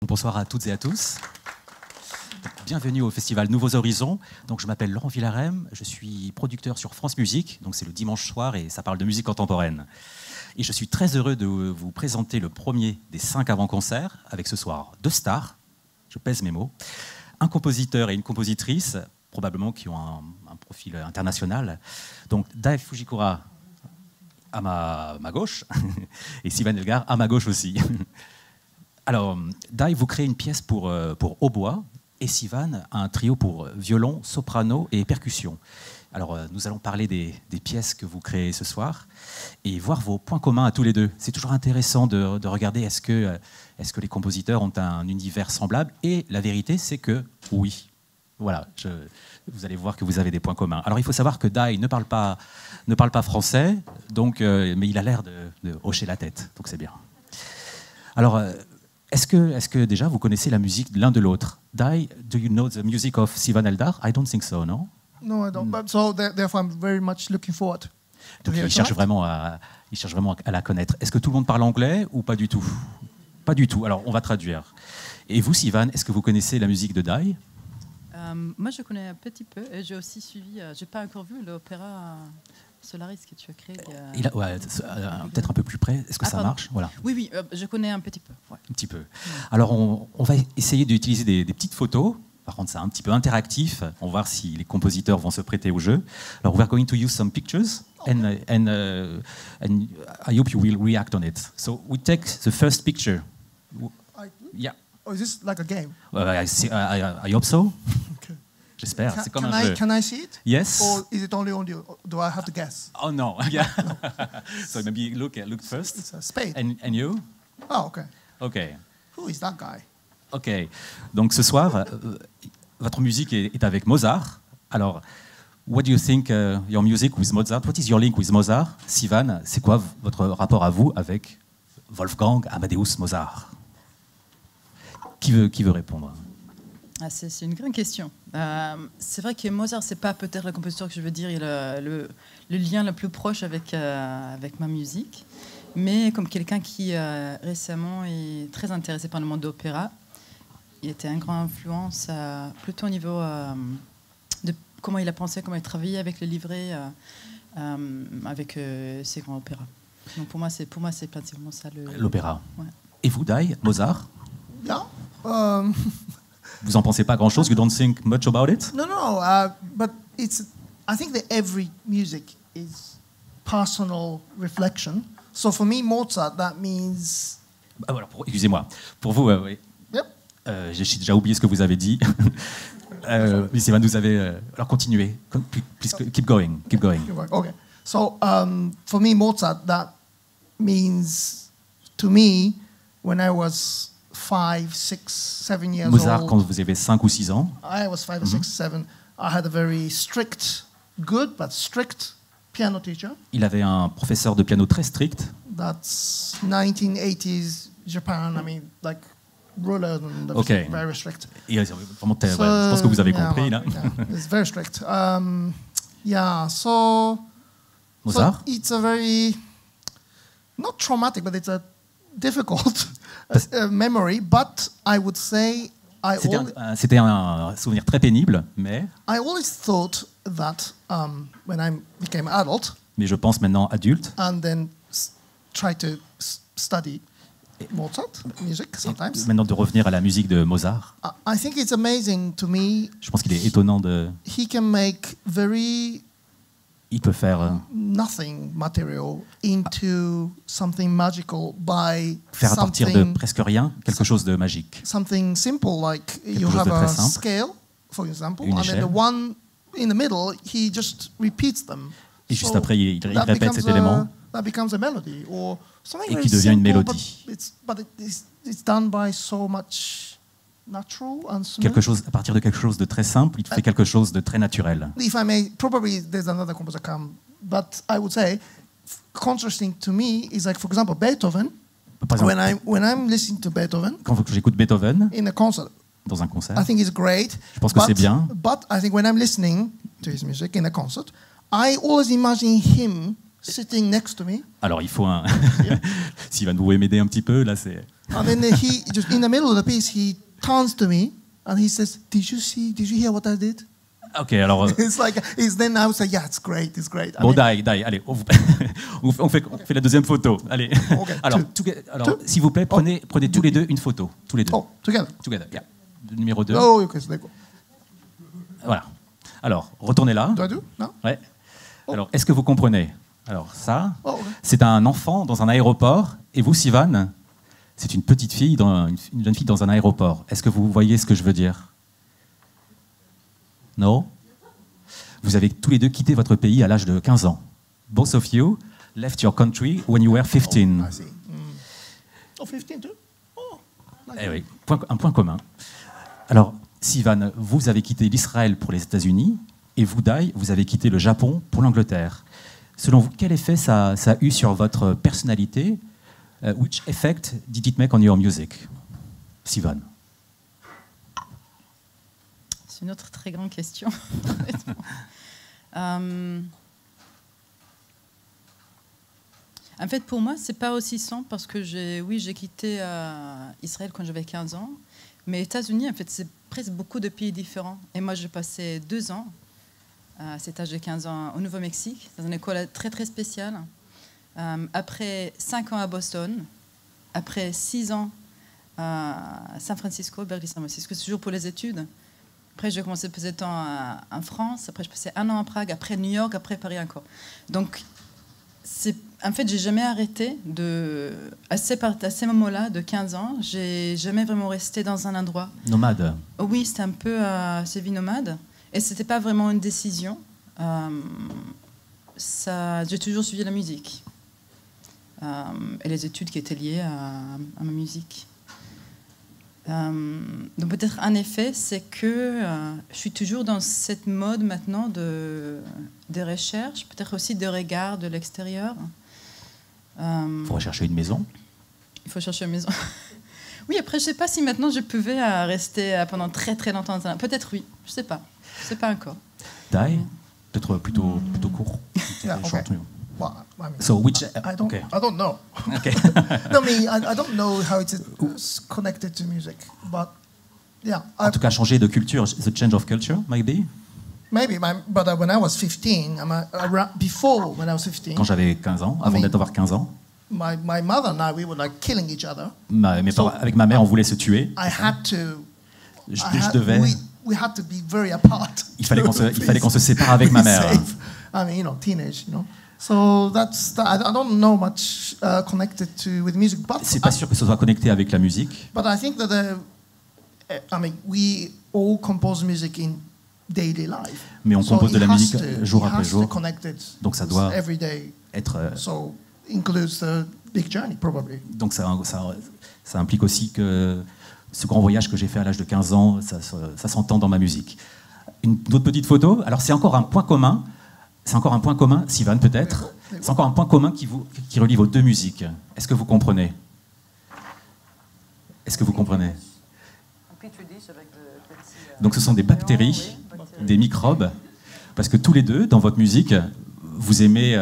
Bonsoir à toutes et à tous. Bienvenue au festival Nouveaux Horizons. Donc, je m'appelle Laurent Villarem, je suis producteur sur France Musique, donc c'est le dimanche soir et ça parle de musique contemporaine. Et je suis très heureux de vous présenter le premier des 5 avant-concerts, avec ce soir 2 stars, je pèse mes mots, un compositeur et une compositrice, probablement qui ont un profil international. Donc Dave Fujikura à ma gauche et Sivan Elgar à ma gauche aussi. Alors, Dave, vous créez une pièce pour hautbois et Sivan a un trio pour violon, soprano et percussion. Alors, nous allons parler des pièces que vous créez ce soir et voir vos points communs à tous les deux. C'est toujours intéressant de regarder est-ce que les compositeurs ont un univers semblable. Et la vérité, c'est que oui. Voilà, vous allez voir que vous avez des points communs. Alors, il faut savoir que Dai ne parle pas français, donc, mais il a l'air de hocher la tête, donc c'est bien. Alors, est-ce que déjà vous connaissez la musique de l'un de l'autre? Dai, do you know the music of Sivan Eldar? I don't think so, no? No, I don't. But so therefore, I'm very much looking forward to Donc hear il cherche vraiment à la connaître. Est-ce que tout le monde parle anglais ou pas du tout? Pas du tout. Alors, on va traduire. Et vous, Sivan, est-ce que vous connaissez la musique de Dai? Moi, je connais un petit peu. Et j'ai aussi suivi, j'ai pas encore vu l'opéra Solaris que tu as créé. Peut-être un peu plus près. Est-ce que ça marche? Voilà. Oui, je connais un petit peu. Ouais. Un petit peu. Alors, on va essayer d'utiliser des petites photos. Par contre, c'est un petit peu interactif. On va voir si les compositeurs vont se prêter au jeu. Alors, we're going to use some pictures, and I hope you will react on it. So, we take the first picture. Yeah. Oh, is this like a game? I hope so. Okay. J'espère. C'est comme un jeu. Can I see it? Yes. Or is it only on you? Do I have to guess? Oh no. Yeah. So maybe look first. It's a spade. And you? Oh, okay. Okay. Who is that guy? Ok. Donc ce soir, votre musique est avec Mozart. Alors, what do you think your music with Mozart? What is your link with Mozart? Sivan, c'est quoi votre rapport à vous avec Wolfgang Amadeus Mozart? Qui veut répondre? C'est une grande question. C'est vrai que Mozart, c'est pas peut-être le compositeur que je veux dire, il a le lien le plus proche avec ma musique, mais comme quelqu'un qui récemment est très intéressé par le monde d'opéra, il était un grand influence plutôt au niveau de comment il a pensé, comment il travaillait avec le livret, avec ses grands opéras. Donc pour moi, c'est pratiquement ça l'opéra. Ouais. Et vous, Dai, Mozart? Yeah. Vous en pensez pas grand-chose? You don't think much about it? No, but I think that every music is personal reflection. So for me, Mozart, that means... Voilà, excusez-moi. Pour vous, oui. Yep. J'ai déjà oublié ce que vous avez dit. Mais Sivan, vous avez... alors continuez. Please keep going. Keep going. Okay. So for me, Mozart, that means to me, when I was 5, 6, 7 years Mozart, old, quand vous avez 5 ou 6 ans. I was 5 or 6, 7. I had a very strict, good but strict piano teacher. Il avait un professeur de piano très strict. That's 1980s Japan. I mean, like ruler and Okay. very strict. Et vraiment, je pense que vous avez compris là. It's very strict. So Mozart. So it's a very not traumatic, but it's a difficult memory. But I would say c'était un souvenir très pénible, mais I always thought that when I became adult, mais je pense maintenant adulte, and then try to study Mozart music sometimes. Maintenant de revenir à la musique de Mozart. I think it's amazing to me. Je pense qu'il est étonnant de. He can make Il peut faire nothing material into something magical by faire à partir de presque rien quelque chose de magique. Something simple like you have a scale, for example, and then the one in the middle he just repeats them. Et juste après il répète cet élément. That becomes a melody or something et qui devient une mélodie. But it's done by so much natural and smooth. À partir de quelque chose de très simple, il fait quelque chose de très naturel. If I may, probably there's another composer come, but I would say contrasting to me is like, for example, Beethoven. Par exemple, when I'm listening to Beethoven, quand j'écoute Beethoven in a concert, dans un concert, I think it's great. Je pense que c'est bien. But I think when I'm listening to his music in a concert, I always imagine him sitting next to me. Alors il faut un. S'il va nous m'aider un petit peu, là c'est. And then he just in the middle of the piece, he turns to me and he says, Did you hear what I did?" Ok, alors... It's like, then I was like, "Yeah, it's great. I Bon, mean, Dai, allez, on fait la deuxième photo. Allez. Ok, Alors, two. s'il vous plaît, prenez tous les deux une photo. Tous les deux. Oh, together. Together, yeah. Numéro 2. Oh, okay, so they go. Voilà. Alors, retournez là. Do I do? No? Ouais. Alors, est-ce que vous comprenez? Alors, ça, Oh, okay. c'est un enfant dans un aéroport. Et vous, Sivan, c'est une petite fille, une jeune fille dans un aéroport. Est-ce que vous voyez ce que je veux dire? Non? Vous avez tous les deux quitté votre pays à l'âge de 15 ans. Both of you left your country when you were 15. I see. Oh, 15 too? Oh, nice. Eh oui, un point commun. Alors, Sivan, vous avez quitté l'Israël pour les États-Unis et vous, Dai, vous avez quitté le Japon pour l'Angleterre. Selon vous, quel effet ça a eu sur votre personnalité? Which effect did it make on your music? Sivan. C'est une autre très grande question. En fait, pour moi, c'est pas aussi simple parce que j'ai quitté Israël quand j'avais 15 ans, mais États-Unis, en fait, c'est presque beaucoup de pays différents. Et moi, j'ai passé 2 ans à cet âge de 15 ans au Nouveau-Mexique, dans une école très très spéciale. Après 5 ans à Boston, après 6 ans à San Francisco, Berkeley, San Francisco, c'est toujours pour les études. Après, j'ai commencé à passer de temps en France. Après, je passais 1 an à Prague. Après, New York. Après, Paris encore. Donc, en fait, j'ai jamais arrêté à ces moments-là, de 15 ans, j'ai jamais vraiment resté dans un endroit. Nomade. Oui, c'était un peu cette vie nomade. Et c'était pas vraiment une décision. J'ai toujours suivi la musique. Et les études qui étaient liées à ma musique. Donc peut-être un effet, c'est que je suis toujours dans cette mode maintenant de recherche, peut-être aussi de regard de l'extérieur. Il faut rechercher une maison. Il faut chercher une maison. Oui, après je sais pas si maintenant je pouvais rester pendant très très longtemps. Peut-être oui, je sais pas encore. Dai, peut-être plutôt court. Yeah, okay. Short. Well, I mean, So which? I don't know. Okay. No, I don't know how it's connected to music, but yeah. En tout cas, changer de culture, the change of culture, maybe. Maybe, but when I was 15, before when I was 15, Quand j'avais 15 ans, avant d'avoir 15 ans, my mother and I, we were like killing each other. Avec ma mère, on voulait se tuer. We had to be very apart. Il fallait qu'on se sépare avec ma mère. Safe. I mean, teenage, So I don't know much connected with music, but c'est pas sûr que ce soit connecté avec la musique. But I think that we all compose music in daily life. Mais on compose de la musique jour après jour. Donc ça doit être. So includes the big journey probably. Donc ça implique aussi que ce grand voyage que j'ai fait à l'âge de 15 ans, ça s'entend dans ma musique. Une autre petite photo. Alors c'est encore un point commun. Sivan peut-être. C'est encore un point commun qui relie vos deux musiques. Est-ce que vous comprenez? Donc ce sont des bactéries, des microbes, parce que tous les deux, dans votre musique, vous aimez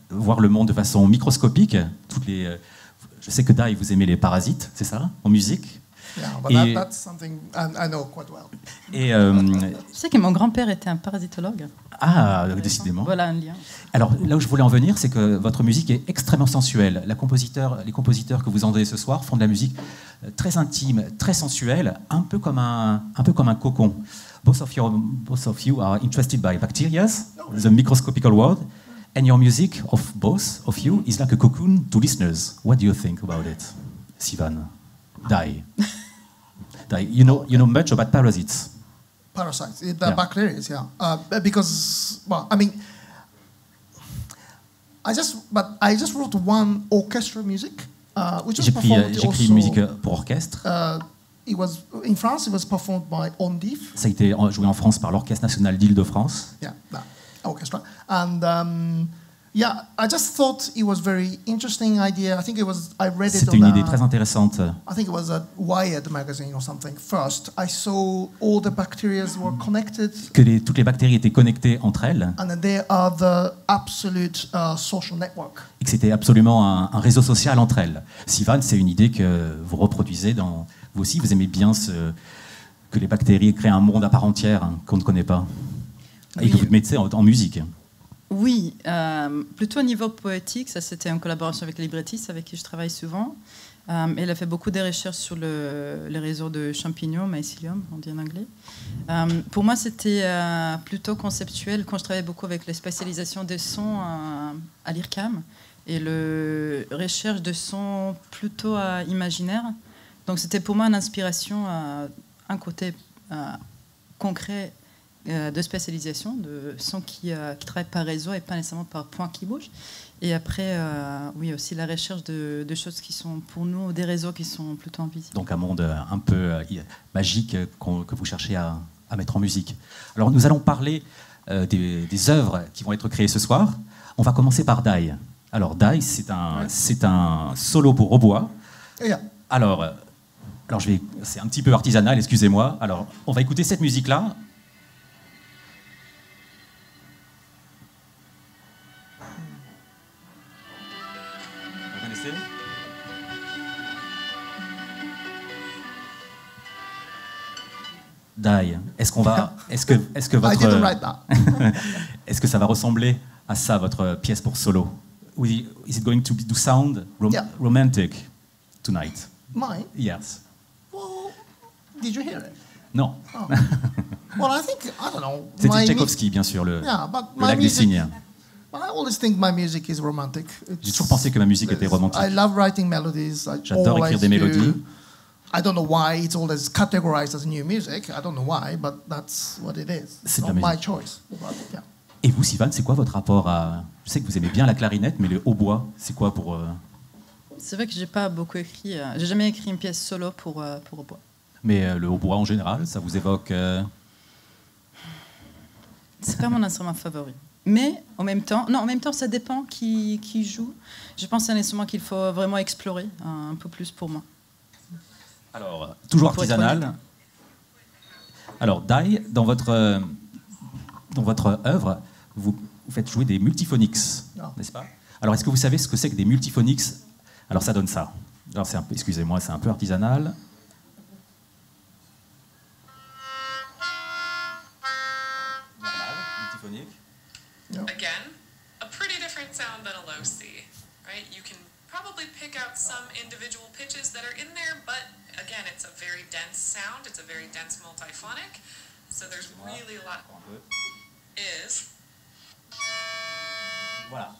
voir le monde de façon microscopique. Je sais que Dai, vous aimez les parasites, c'est ça, en musique? Yeah, but that's something I know quite well. Et je sais que mon grand-père était un parasitologue. Ah, décidément. Voilà un lien. Alors là où je voulais en venir, c'est que votre musique est extrêmement sensuelle. Les compositeurs que vous entendez ce soir font de la musique très intime, très sensuelle, un peu comme un cocon. Both of you are interested by bacteria, the microscopical world, and your music of both of you is like a cocoon to listeners. What do you think about it, Sivan? Dai, you know much about parasites. Parasites, bacteria, yeah. Because, well, I mean, I just wrote one orchestra music, which was performed also. J'écris une musique pour orchestre. In France, it was performed by Ondif. Ça a été joué en France par l'Orchestre national d'Île-de-France. Yeah, that orchestra. And Yeah, I just thought it was very interesting idea. I think I read it C'était on une idée très intéressante. I think it was a Wired magazine or something. First, I saw all the bacteria were connected, Que toutes les bactéries étaient connectées entre elles and that they are the absolute social network. et que c'était absolument un réseau social entre elles. Sivan, c'est une idée que vous reproduisez dans... Vous aussi, vous aimez bien que les bactéries créent un monde à part entière qu'on ne connaît pas. Et Oui. que vous le mettez en musique. Oui, plutôt au niveau poétique, ça c'était en collaboration avec les librettistes avec qui je travaille souvent. Elle a fait beaucoup de recherches sur les réseaux de champignons, mycelium, on dit en anglais. Pour moi, c'était plutôt conceptuel quand je travaillais beaucoup avec les spécialisations des sons à l'IRCAM et le recherche de sons plutôt imaginaires. Donc c'était pour moi une inspiration, un côté concret de spécialisation, de sons qui travaillent par réseau et pas nécessairement par points qui bougent. Et après, oui, aussi la recherche de choses qui sont pour nous des réseaux qui sont plutôt invisibles. Donc un monde un peu magique que vous cherchez à mettre en musique. Alors nous allons parler des œuvres qui vont être créées ce soir. On va commencer par Dai. Alors Dai, c'est un solo pour hautbois. Yeah. Alors c'est un petit peu artisanal, excusez-moi. Alors on va écouter cette musique-là. Vous connaissez ? Dai, est-ce que I didn't votre write that. est-ce que ça va ressembler à ça votre pièce pour solo? Is it going to sound Yeah. romantic tonight? Mine? Yes. Well, did you hear it? Non. Oh. Well, I think, I don't know. C'était my Tchaïkovski, bien sûr, le Yeah, but lac my des music, cygnes. I always think my music is romantic. J'ai toujours pensé que ma musique était romantique. I love writing melodies. J'adore écrire des mélodies. I don't know why it's always categorized as new music. I don't know why, but that's what it is. C'est It's de not la my musique. choice. But, yeah. Et vous, Sivan, c'est quoi votre rapport à... Je sais que vous aimez bien la clarinette, mais le hautbois, c'est quoi pour... C'est vrai que j'ai pas beaucoup écrit, j'ai jamais écrit une pièce solo pour hautbois. Mais le hautbois en général, ça vous évoque... C'est pas mon instrument favori. Mais en même temps, ça dépend qui joue. Je pense que c'est un instrument qu'il faut vraiment explorer un peu plus pour moi. Alors, toujours Pour être artisanal. Alors, Dai, dans votre œuvre, vous faites jouer des multiphonics, Non. n'est-ce pas? Alors, est-ce que vous savez ce que c'est que des multiphonics? Alors, ça donne ça. Alors, excusez-moi, c'est un peu artisanal. Normal, multiphonique. Again, a pretty different sound than a low C, right? You can probably pick out some individual pitches that are in there, but again, it's a very dense sound. It's a very dense multiphonic. So there's really a lot is. Voilà.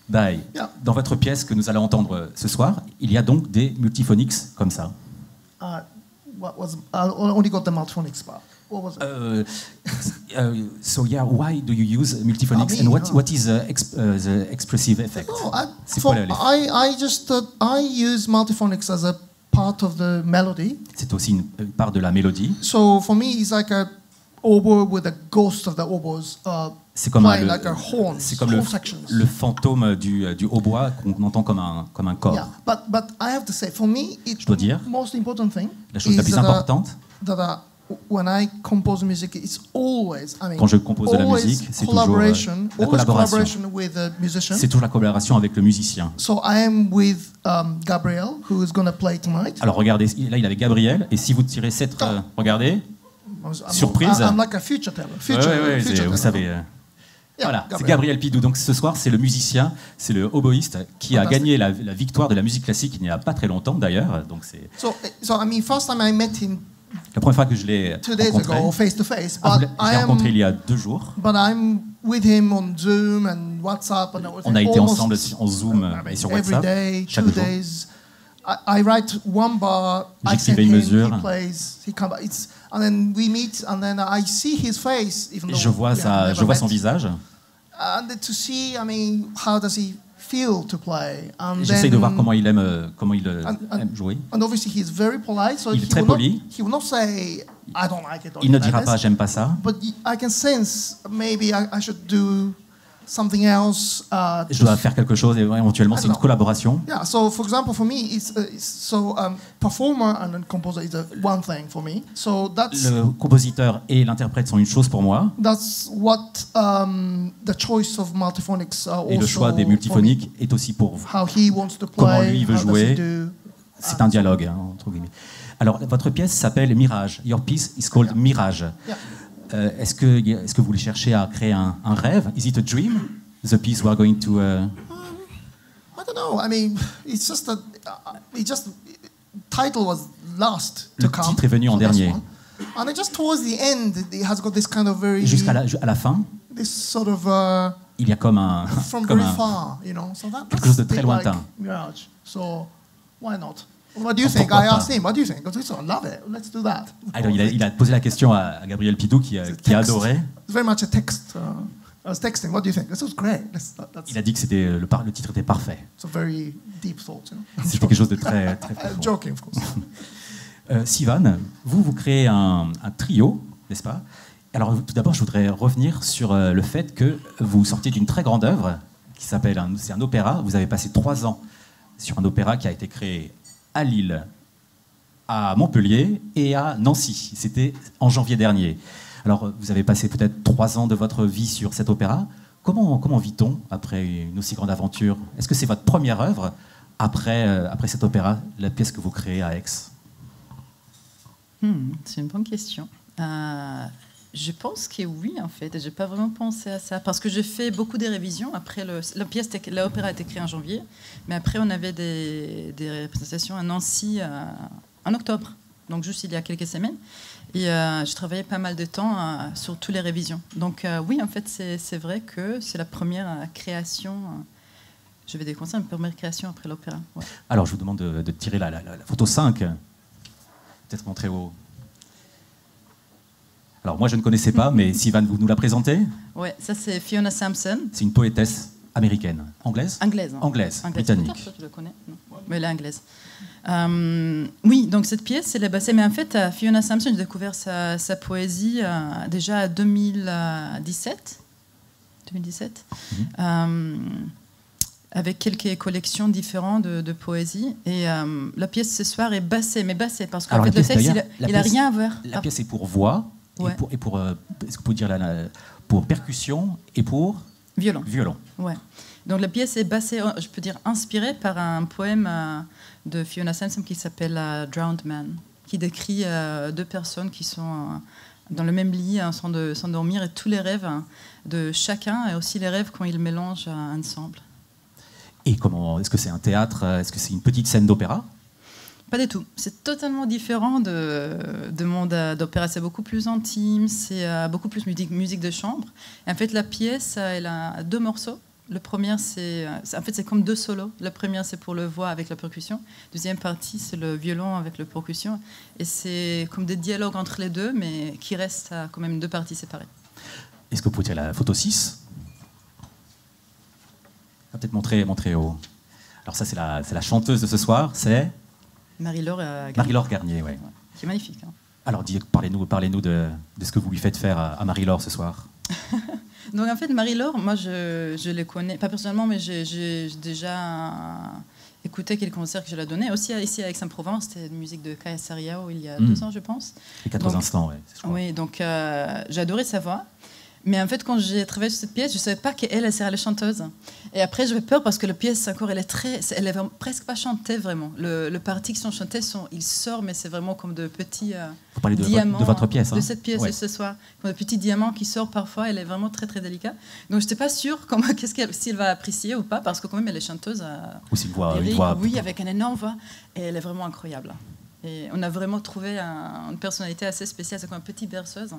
Dai, Yeah. dans votre pièce que nous allons entendre ce soir, il y a donc des multiphonics comme ça. What was? I only got the multiphonics part. What was it? So yeah, why do you use multiphonics me, and what huh? what is the expressive effect? No, C'est quoi l'effet? I just I use multiphonics as a part of the melody. C'est aussi une part de la mélodie. So for me, it's like a oboe with a ghost of the oboes C'est comme playing like a horn. c'est comme horn sections. le fantôme du hautbois qu'on entend comme un corps. Yeah, but I have to say, for me, Je dois dire, most important thing la chose la is plus importante when I compose music, it's always, I mean, quand je compose de la always musique, c'est toujours collaboration, la always collaboration. collaboration with a musician. C'est toujours la collaboration avec le musicien. So I am with Gabriel, who is going to play tonight. Alors regardez, là il avait Gabriel, et si vous tirez cette, regardez, surprise. I'm like a future teller. Future, Ouais, future vous teller. savez. Yeah, Voilà, c'est Gabriel. Gabriel Pidou. Donc ce soir, c'est le musicien, c'est le oboïste qui a Fantastique. gagné la victoire de la musique classique il n'y a pas très longtemps d'ailleurs. Donc c'est So I mean, first time I met him la première fois que je l'ai 2 days rencontré. ago, face to face. Ah, But je l'ai rencontré il y a 2 jours. But I'm with him on Zoom and WhatsApp and everything. On a été almost ensemble en Zoom et sur every WhatsApp day, chaque 2 jour. days. I write one bar. I send J'écrivais une him. mesure. He plays. He comes. And then we meet, and then I see his face, even Et though je vois, never je vois met. son visage. And to see, I mean, how does he feel to play? And Et j'essaye de voir comment il aime and- aime jouer. And obviously, he's very polite, so Il est he très will not- poli. he will not say, "I don't like it." or Il ne anything dira like pas this. j'aime pas ça. But I can sense maybe I should do something else. Je dois faire quelque chose et éventuellement c'est une collaboration. Yeah. So, for example, for me, performer and then composer is one thing for me. So Le compositeur et l'interprète sont une chose pour moi. that's what the choice of multiphonics Et le choix des multiphoniques est aussi pour vous. how he wants to play, Comment lui il veut how does jouer. he do. C'est un dialogue, hein, entre guillemets. Alors, votre pièce s'appelle Mirage. Your piece is called Mirage. Yeah. Est-ce que vous voulez chercher à créer un rêve? Is it a dream? The piece we are going to... I don't know. I mean, it's just that title was last to Le come. titre est venu en so this dernier. one. And then just towards the end, it has got this kind of very Jusqu'à à la fin, this sort of il y a comme un... from comme very un far, you know. So quelque chose de that's très a bit like lointain. Mirage. So why not? What do you think? Pourquoi I pas? asked him. What do you think? I love it. Let's do that. Alors, il a posé la question à Gabriel Pidou qui a adoré. It's very much a text. I was texting. What do you think? This was great. That's Il a dit que c'était le titre était parfait. it's a very deep thought. You know? C'était quelque chose de très, très profond. Joking, of course. Sivan, vous créez un trio, n'est-ce pas? Alors tout d'abord, je voudrais revenir sur le fait que vous sortiez d'une très grande œuvre qui s'appelle, c'est un opéra. Vous avez passé 3 ans sur un opéra qui a été créé à Lille, à Montpellier et à Nancy. C'était en janvier dernier. Alors vous avez passé peut-être 3 ans de votre vie sur cet opéra. Comment vit-on après une aussi grande aventure? Est-ce que c'est votre première œuvre après cet opéra, la pièce que vous créez à Aix? C'est une bonne question. Je pense que oui, en fait. Je n'ai pas vraiment pensé à ça. Parce que j'ai fait beaucoup de révisions. Après, l'opéra a été créé en janvier. Mais après, on avait des représentations à Nancy en octobre. Donc, juste il y a quelques semaines. Et je travaillais pas mal de temps sur toutes les révisions. Donc, oui, en fait, c'est vrai que c'est la première création. Je vais déconseiller une première création après l'opéra. Ouais. Alors, je vous demande de tirer la photo 5. Peut-être montrer au... Alors, moi, je ne connaissais pas, mais Sivan, vous nous la présentez? Ouais, ça, c'est Fiona Sampson. C'est une poétesse américaine. Anglaise? Anglaise. Anglaise, Anglaise. britannique. Toi, tu le connais? Non. Mais elle est anglaise. Oui, donc cette pièce, elle est basée. Mais en fait, Fiona Sampson, j'ai découvert sa poésie déjà en 2017. 2017. Avec quelques collections différentes de poésie. Et la pièce ce soir est bassée. Mais bassée, parce qu'en fait, le texte, il n'a rien à voir. La pièce est pour voix, Ouais. et pour est-ce que vous pouvez dire pour percussion et pour Violon. violon. Ouais. Donc la pièce est basée, je peux dire, inspirée par un poème de Fiona Sampson qui s'appelle Drowned Man, qui décrit 2 personnes qui sont dans le même lit en train de s'endormir et tous les rêves de chacun et aussi les rêves quand ils mélangent ensemble. Et comment? Est-ce que c'est un théâtre? Est-ce que c'est une petite scène d'opéra? Pas du tout. C'est totalement différent de monde d'opéra. C'est beaucoup plus intime, c'est beaucoup plus musique de chambre. Et en fait, la pièce, elle a 2 morceaux. Le premier, c'est comme 2 solos. Le premier, c'est pour le voix avec la percussion. Deuxième partie, c'est le violon avec la percussion. Et c'est comme des dialogues entre les deux, mais qui restent quand même 2 parties séparées. Est-ce que vous pouvez tirer la photo 6? On va peut-être montrer au... Alors ça, c'est la chanteuse de ce soir, c'est Marie-Laure Garnier. Marie-Laure Garnier, oui. Ouais, qui est magnifique. Hein. Alors, parlez-nous de ce que vous lui faites faire à Marie-Laure ce soir. Donc en fait, Marie-Laure, moi je les connais, pas personnellement, mais j'ai déjà écouté quelques concerts que je l'ai donnés. Aussi ici à Aix-en-Provence, c'était une musique de Kaya Sariao il y a 2 ans, je pense. Les 4 instants, oui. Oui, donc j'ai adoré sa voix. Mais en fait, quand j'ai travaillé sur cette pièce, je ne savais pas qu'elle serait la chanteuse. Et après, j'avais peur parce que la pièce, encore, elle est presque pas chantée, vraiment. Le parti qui sont chantés, il sort, mais c'est vraiment comme de petits Vous parlez diamants. de votre pièce, hein? De cette pièce de ce soir. Comme de petits diamants qui sortent parfois. Elle est vraiment très, très délicate. Donc, je n'étais pas sûre s'il va apprécier ou pas, parce que quand même, elle est chanteuse. Ou s'il voit, oui, avec une énorme voix. Et elle est vraiment incroyable. Et on a vraiment trouvé une personnalité assez spéciale. C'est comme une petite berceuse.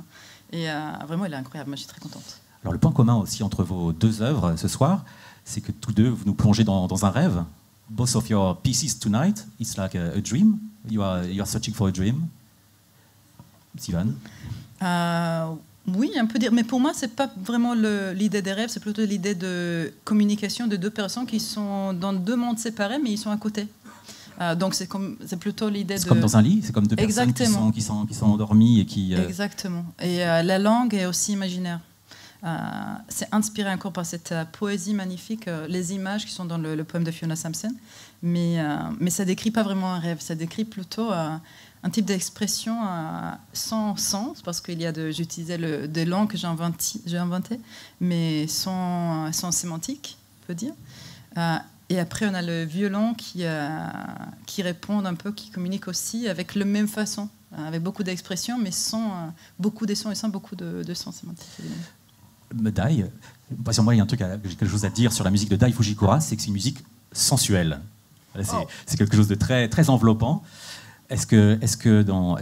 Et vraiment, elle est incroyable. Moi, je suis très contente. Alors, le point commun aussi entre vos 2 œuvres ce soir, c'est que tous 2, vous nous plongez dans un rêve. Both of your pieces tonight, it's like a dream. You are searching for a dream. Sivan? Oui, on peut dire. Mais pour moi, c'est pas vraiment l'idée des rêves. C'est plutôt l'idée de communication de 2 personnes qui sont dans 2 mondes séparés, mais ils sont à côté. Donc c'est plutôt l'idée de... C'est comme dans un lit, c'est comme 2 Exactement. personnes qui sont endormies et qui... Exactement. Et la langue est aussi imaginaire. c'est inspiré encore par cette poésie magnifique, les images qui sont dans le poème de Fiona Sampson, mais ça décrit pas vraiment un rêve, ça décrit plutôt un type d'expression sans sens, parce qu'il y a j'utilisais des langues que j'ai inventées, mais sans sémantique, on peut dire. Et après, on a le violon qui répond un peu, qui communique aussi avec la même façon, avec beaucoup d'expressions, mais sans beaucoup de sons et sans beaucoup de sens sémantiques. Dai, parce que moi, il y a un truc, j'ai quelque chose à dire sur la musique de Dai Fujikura, c'est que c'est une musique sensuelle. C'est quelque chose de très, très enveloppant. Est-ce que dans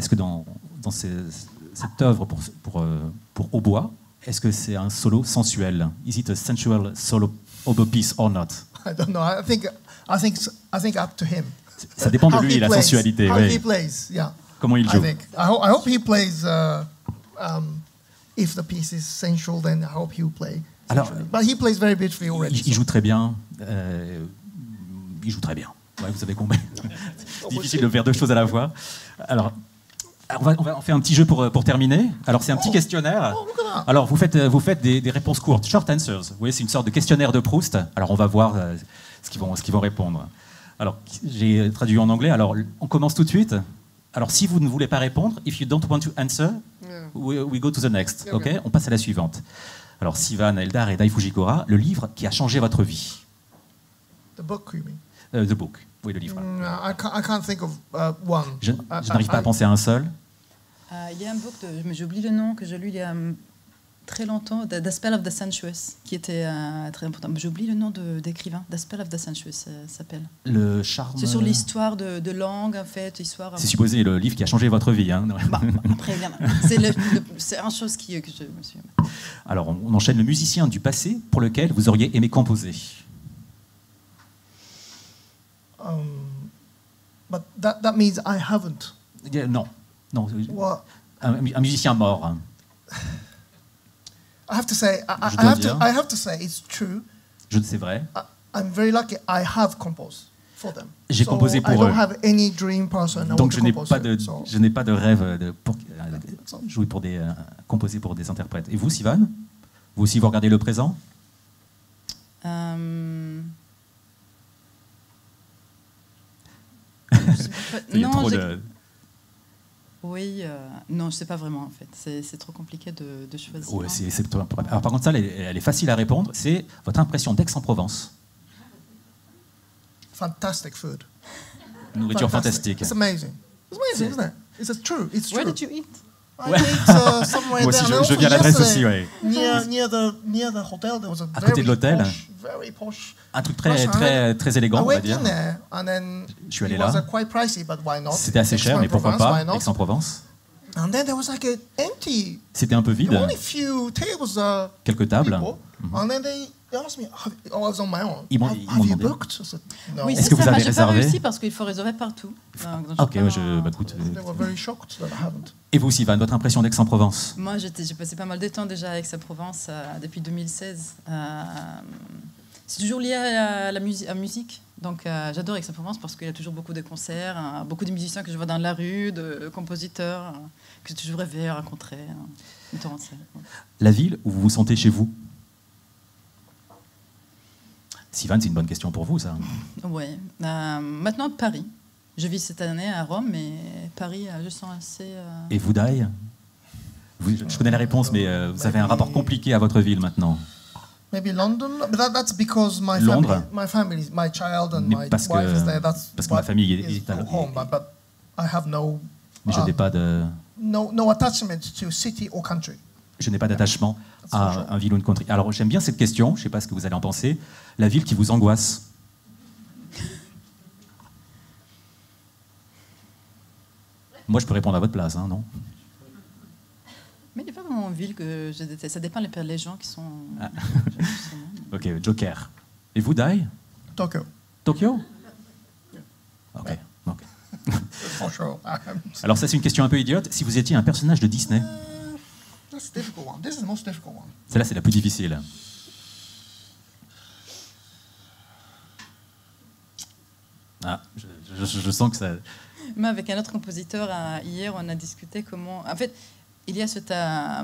cette œuvre pour hautbois, est-ce que c'est un solo sensuel? Is it a sensual solo oboe piece or not? I don't know. I think up to him. Ça dépend de lui, la sensualité. How Oui. he plays, yeah. Comment il joue? I hope he plays. If the piece is sensual, then I hope he will play. Alors, but he plays very beautifully already. Il joue très bien. Il joue très bien. Ouais, vous savez combien. C'est difficile de faire deux choses à la fois. Alors, on va faire un petit jeu pour terminer. Alors, c'est un petit questionnaire. Alors, vous faites des réponses courtes, short answers. Vous voyez, c'est une sorte de questionnaire de Proust. Alors, on va voir ce qu'ils vont répondre. Alors, j'ai traduit en anglais. Alors, on commence tout de suite. Alors, si vous ne voulez pas répondre, if you don't want to answer, we go to the next. Okay? On passe à la suivante. Alors, Sivan, Eldar et Dai Fujikura, le livre qui a changé votre vie. The book, you mean? The book. Oui, le livre. I can't think of one. Je n'arrive pas à penser à un seul. Il y a un book, mais j'oublie le nom, que j'ai lu il y a très longtemps, The Spell of the Sensuous, qui était très important. J'oublie le nom d'écrivain. The Spell of the Sensuous, ça s'appelle. Le charme. C'est sur l'histoire de langue, en fait. C'est supposé le livre qui a changé votre vie. Hein. Après, c'est une chose que je me suis... Alors, on enchaîne le musicien du passé pour lequel vous auriez aimé composer. But that means I haven't. Non. Well, un musicien mort. Hein. I have to say, I have to say, it's true. C'est vrai. I'm very lucky. I have composed for them. J'ai composé pour eux. I don't have any dream person. Donc je n'ai pas de rêve pour jouer composer pour des interprètes. Et vous, Sivan? Vous aussi, vous regardez le présent? Non, oui, non, je sais pas vraiment en fait. C'est trop compliqué de choisir. Ouais, alors par contre, ça, elle est facile à répondre. C'est votre impression d'Aix-en-Provence. Fantastic food. Nourriture fantastique. It's amazing. It's amazing, isn't it? It's true. It's true. Where did you eat? I ate somewhere Moi aussi, there. je viens à l'adresse aussi, ouais. Near the hotel, there was a à côté de l'hôtel, very posh. Un truc très élégant, on va dire. Je suis allé là. C'était assez cher, mais pourquoi pas, Aix-en-Provence. And then there was like an empty. C'était un peu vide. Only few tables. Quelques tables. And then they asked me, I was on my own. Ils m'ont demandé. Booked? I said, no. Oui, est-ce que vous avez réservé? J'ai pas réussi parce qu'il faut réserver partout. Ok, écoute. They were very shocked that I haven't. Et vous, Sivan, votre impression d'Aix-en-Provence? Moi, j'ai passé pas mal de temps déjà à Aix-en-Provence depuis 2016. C'est toujours lié à la musique. Donc, j'adore Aix-en-Provence parce qu'il y a toujours beaucoup de concerts, beaucoup de musiciens que je vois dans la rue, de compositeurs que j'ai toujours rêvé à rencontrer. La ville où vous vous sentez chez vous? Sivan, c'est une bonne question pour vous, ça. Oui. Maintenant, Paris. Je vis cette année à Rome, mais Paris, je sens assez... Et vous, Dai? Je connais la réponse, mais vous avez un rapport compliqué à votre ville maintenant. Maybe London, but that's because my family, my child and my wife is there. That's parce que ma famille est à home, but I have no. Mais je n'ai pas de. No attachment to city or country. Je n'ai pas d'attachement à un ville ou une country. Alors j'aime bien cette question. Je ne sais pas ce que vous allez en penser. La ville qui vous angoisse. Moi, je peux répondre à votre place, hein, non? Mais il n'y a pas vraiment une ville que je déteste. Ça dépend des gens qui sont... Ah. Ok, Joker. Et vous, Dai? Tokyo. Tokyo? Ok. For sure. Alors ça, c'est une question un peu idiote. Si vous étiez un personnage de Disney? That's a difficult one. This is the most difficult one. Celle-là, c'est la plus difficile. Ah, je sens que ça... Mais avec un autre compositeur, hier, on a discuté comment... En fait, il y a cette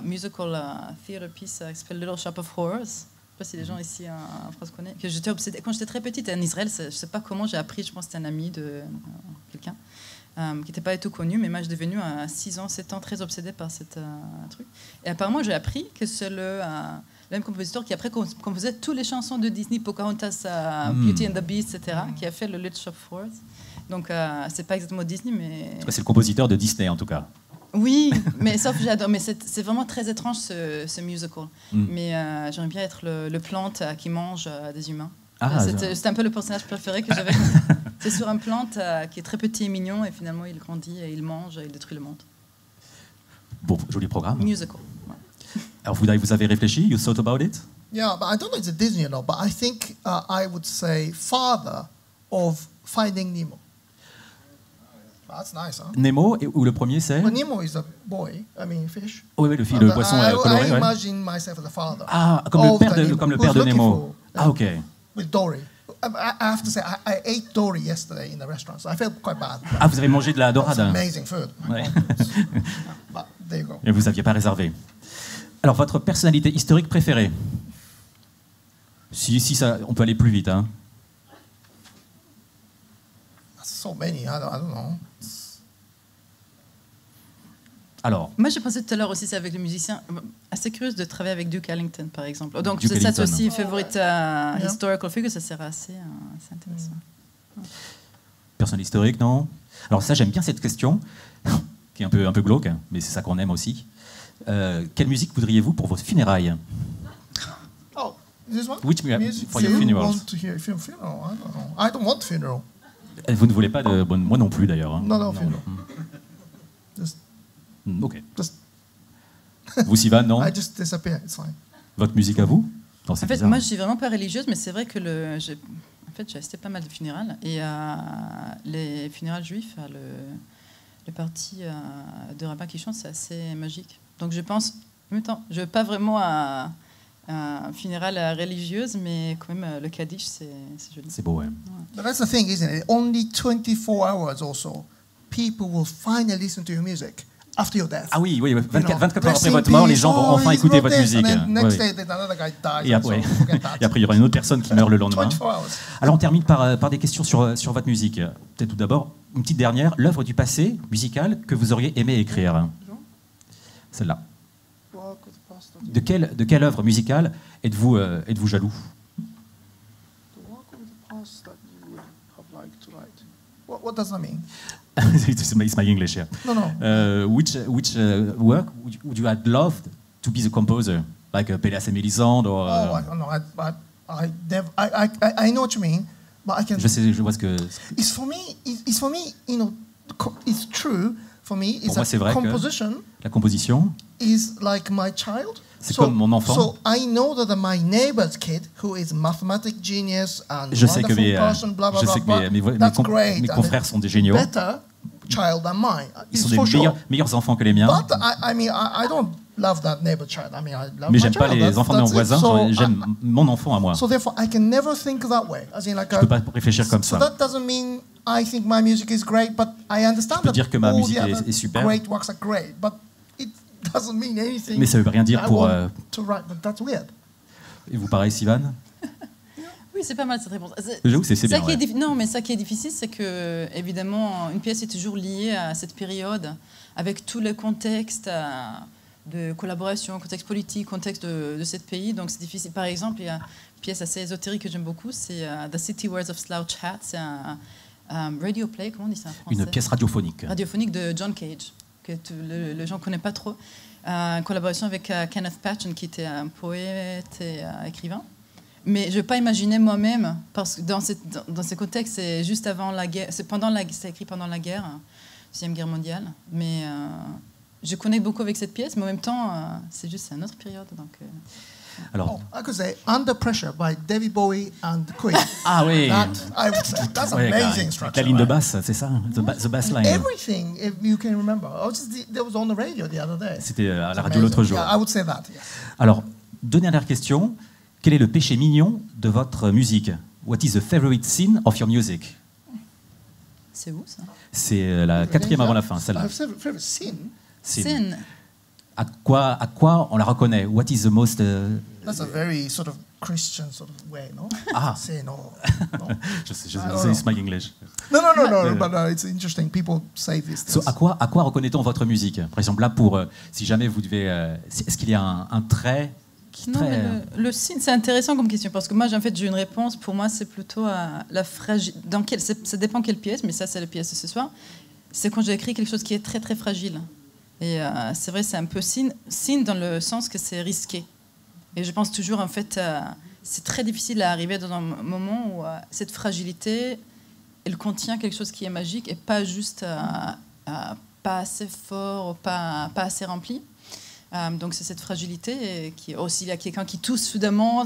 musical theater piece qui s'appelle Little Shop of Horrors. Je ne sais pas si les gens ici en France connaissent. Que j'étais obsédée. Quand j'étais très petite en Israël, je ne sais pas comment j'ai appris, je pense que c'était un ami de quelqu'un qui n'était pas du tout connu, mais moi je suis devenue à 6 ans, 7 ans très obsédée par ce truc. Et apparemment j'ai appris que c'est le même compositeur qui après composait toutes les chansons de Disney, Pocahontas, Beauty and the Beast, etc., qui a fait le Little Shop of Horrors. Donc c'est pas exactement Disney, mais... C'est le compositeur de Disney en tout cas. Oui, mais sauf que j'adore. Mais c'est vraiment très étrange ce musical. Mais j'aimerais bien être le plante qui mange des humains. C'est un peu le personnage préféré que j'avais. C'est sur un plante qui est très petit et mignon et finalement il grandit et il mange et il détruit le monde. Bon, joli programme. Musical. Ouais. Alors vous avez réfléchi? You thought about it? Yeah, but I don't know if it's a Disney or not, but I think I would say father of Finding Nemo. That's nice, huh? Nemo, ou le premier c'est? Well, Nemo is a boy, fish. Oui, le poisson coloré. I imagine myself as the father. Ah, comme le père de Nemo. Ok. With Dory. I have to say, I ate Dory yesterday in the restaurant, so I felt quite bad. Ah, vous avez mangé de la dorade? Amazing food. Ouais. But there you go. Et vous n'aviez pas réservé. Alors, votre personnalité historique préférée? Si ça, on peut aller plus vite, hein. So many, I don't know. Alors, moi, j'ai pensé tout à l'heure aussi, c'est avec le musicien. Assez curieuse de travailler avec Duke Ellington, par exemple. Donc, Duke c'est ça Ellington. aussi, favorite historical figure, ça sert assez intéressant. personnalité historique, non? Alors ça, j'aime bien cette question, qui est un peu glauque, mais c'est ça qu'on aime aussi. Quelle musique voudriez-vous pour vos funérailles? Oh, this one? Which music for your funerals? Want to hear funeral? I don't know. I don't want funeral. Vous ne voulez pas de... Bon, moi non plus, d'ailleurs. Hein. No, funeral. Ok. Just Vous, Sivan, non? I just disappear. It's fine. Votre musique à vous? Non, c'est En fait, bizarre. moi, je suis vraiment pas religieuse, mais c'est vrai que j'ai assisté pas mal de funérailles. Et les funérailles juifs, le parti de rabbin qui chante, c'est assez magique. Donc je pense, en même temps, je ne veux pas vraiment à funérailles religieuses, mais quand même, le Kaddish, c'est joli. C'est beau, ouais. But that's the thing, isn't it? Only 24 hours or so, people will finally listen to your music after your death. Ah oui, 24 heures Rest après in votre mort, les peace. gens vont Oh, enfin he's écouter not votre this. musique. And then next Ouais. day, then another guy dies. Et après, et après, il y aura une autre personne qui meurt le lendemain. 24 hours. Alors, on termine par des questions sur votre musique. Peut-être tout d'abord, une petite dernière. L'œuvre du passé musical que vous auriez aimé écrire. Celle-là. De quelle œuvre musicale êtes-vous jaloux? What does that mean? It's my English here. No. Which work would you have loved to be the composer? Like Péléas et Mélisande or... Oh, I don't know. I know what you mean, but I can. Je vois ce que... It's for me. You know, it's true for me. It's moi, c'est vrai que composition la composition is like my child. C'est comme mon enfant. So I know that my neighbor's kid, who is mathematic genius and Je sais que person, blah blah blah, mes confrères sont des géniaux. Better child than mine. Ils sont des meilleurs enfants que les miens. But I don't love that neighbor child. I love Mais my j'aime pas child. les enfants de mon voisin. J'aime mon enfant à moi. So therefore, I can never think that way. As in, like je peux pas réfléchir comme so ça. that doesn't mean I think my music is great, but I understand Je peux that dire que ma all musique the other est super. great works are great, but it doesn't mean anything. Mais ça veut rien dire I pour. want to write, but that's weird. Et vous pareil, Sivan? Oui, c'est pas mal cette réponse. J'avoue, c'est bien. Ouais. Non, mais ça qui est difficile, c'est que, évidemment, une pièce est toujours liée à cette période, avec tous les contextes de collaboration, contexte politique, contexte de ce pays. Donc, c'est difficile. Par exemple, il y a une pièce assez ésotérique que j'aime beaucoup, c'est The City Wears of Slouch Hats. C'est un radio play, comment on dit ça en français? Une pièce radiophonique. Radiophonique de John Cage, que les gens ne connaissent pas trop. En collaboration avec Kenneth Patchen, qui était un poète et écrivain. Mais je ne vais pas imaginer moi-même, parce que dans ce contexte, c'est juste avant la guerre, c'est écrit pendant la guerre, Deuxième Guerre mondiale. Mais je connais beaucoup avec cette pièce, mais en même temps, c'est une autre période. Donc, Alors, I could say Under Pressure by David Bowie and Queen. Ah oui. That's Ouais, amazing structure. la ligne de basse, c'est ça, the bass line. Everything, if you can remember. That was on the radio the other day. C'était à la radio l'autre jour. Yeah, I would say that. Yes. Alors, deux dernières questions. Quel est le péché mignon de votre musique? What is the favorite sin of your music? c'est où ça? C'est la quatrième avant la fin, celle-là. Favorite sin. Sin. À quoi on la reconnaît? What is the most... That's a very sort of Christian sort of way, no? Ah. Say no. No, Je sais, I don't c'est my English. no, but it's interesting. People say this. So, à quoi reconnaît-on votre musique? Par exemple, là, si jamais vous devez... est-ce qu'il y a un trait qui... Non, mais le signe, c'est intéressant comme question, parce que moi, en fait, j'ai une réponse. Pour moi, c'est plutôt à la fragilité. Ça dépend quelle pièce, mais ça, c'est la pièce de ce soir. C'est quand j'ai écrit quelque chose qui est très, très fragile. Et c'est vrai, c'est un peu signe dans le sens que c'est risqué. Et je pense toujours, en fait, c'est très difficile à arriver dans un moment où cette fragilité, elle contient quelque chose qui est magique et pas juste pas assez fort ou pas assez rempli. Donc c'est cette fragilité qui aussi il y a quelqu'un qui tousse soudainement.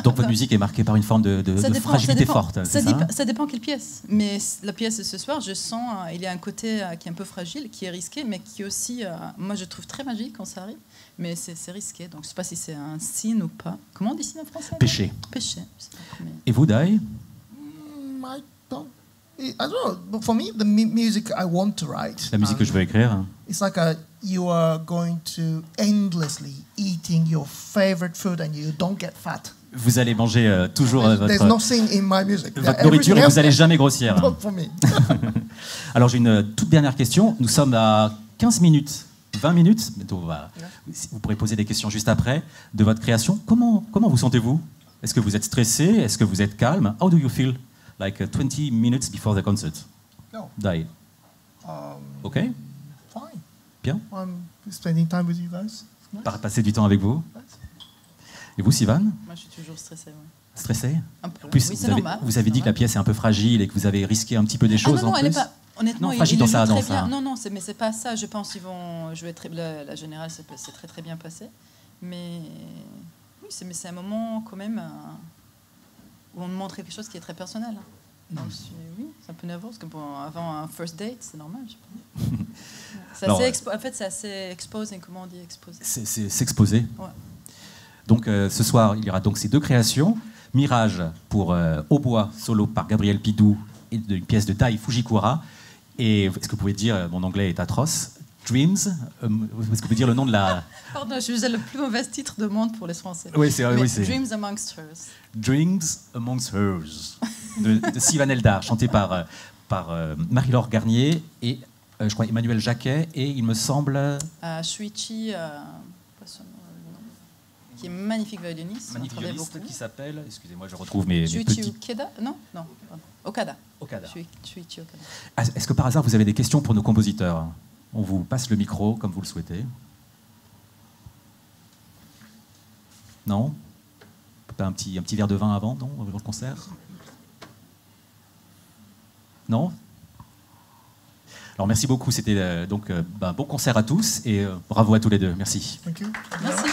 Donc votre musique est marquée par une forme de fragilité forte. Ça dépend quelle pièce. Mais la pièce de ce soir, je sens il y a un côté qui est un peu fragile, qui est risqué, mais qui aussi, moi je trouve très magique quand ça arrive. Mais c'est risqué, donc je ne sais pas si c'est un signe ou pas. Comment on dit signe en français? Péché. Péché. Mais... Et vous, Dai? I don't know. But for me, the music I want to write. La musique que je veux écrire. It's like you are going to endlessly eating your favorite food and you don't get fat. Vous allez manger toujours There's nothing in my music. votre nourriture et vous n'allez jamais grossir. Not for me. Alors j'ai une toute dernière question. Nous sommes à 15 minutes, 20 minutes. Vous pourrez poser des questions juste après de votre création. Comment vous sentez-vous? Est-ce que vous êtes stressé? Est-ce que vous êtes calme? How do you feel like 20 minutes before the concert? No. Dai. Okay? Fine. Bien. I'm spending time with you guys. Nice. Passer du temps avec vous. Et vous, Sivan? Moi, je suis toujours stressée. Ouais. Stressé? Un peu. En plus, oui, vous avez dit que la pièce est un peu fragile et que vous avez risqué un petit peu des choses non, en elle plus. est pas. Honnêtement, Non, fragile dans ça. Non, mais c'est pas ça. Je pense qu'ils vont jouer très. La générale, c'est très très bien passé. Mais oui, c'est un moment quand même où on montre quelque chose qui est très personnel. Donc, oui, c'est un peu nerveux parce que avant un first date, c'est normal. En fait, c'est assez exposing. Comment on dit exposé? C'est s'exposer. Ouais. Donc ce soir, il y aura donc ces deux créations. Mirage pour hautbois solo par Gabriel Pidou et une pièce de Dai Fujikura. Et est-ce que vous pouvez dire, mon anglais est atroce, Dreams, est-ce que vous pouvez dire le nom de la... Pardon, je suis le plus mauvais titre de monde pour les Français. Oui, c'est Dreams Amongst Hers. Dreams Amongst Hers, de Sivan Eldar, chanté par Marie-Laure Garnier et je crois Emmanuel Jacquet et il me semble... Shuichi, qui est magnifique violoniste. Magnifique violoniste qui s'appelle... Excusez-moi, je retrouve mes petits... Ukeda? Non, Okada. Okada. Shuichi Okada. Est-ce que par hasard vous avez des questions pour nos compositeurs? On vous passe le micro comme vous le souhaitez. Non? Pas un petit verre de vin avant, non, avant le concert? Non? Alors merci beaucoup, c'était bon concert à tous et bravo à tous les deux. Merci. Thank you. Merci.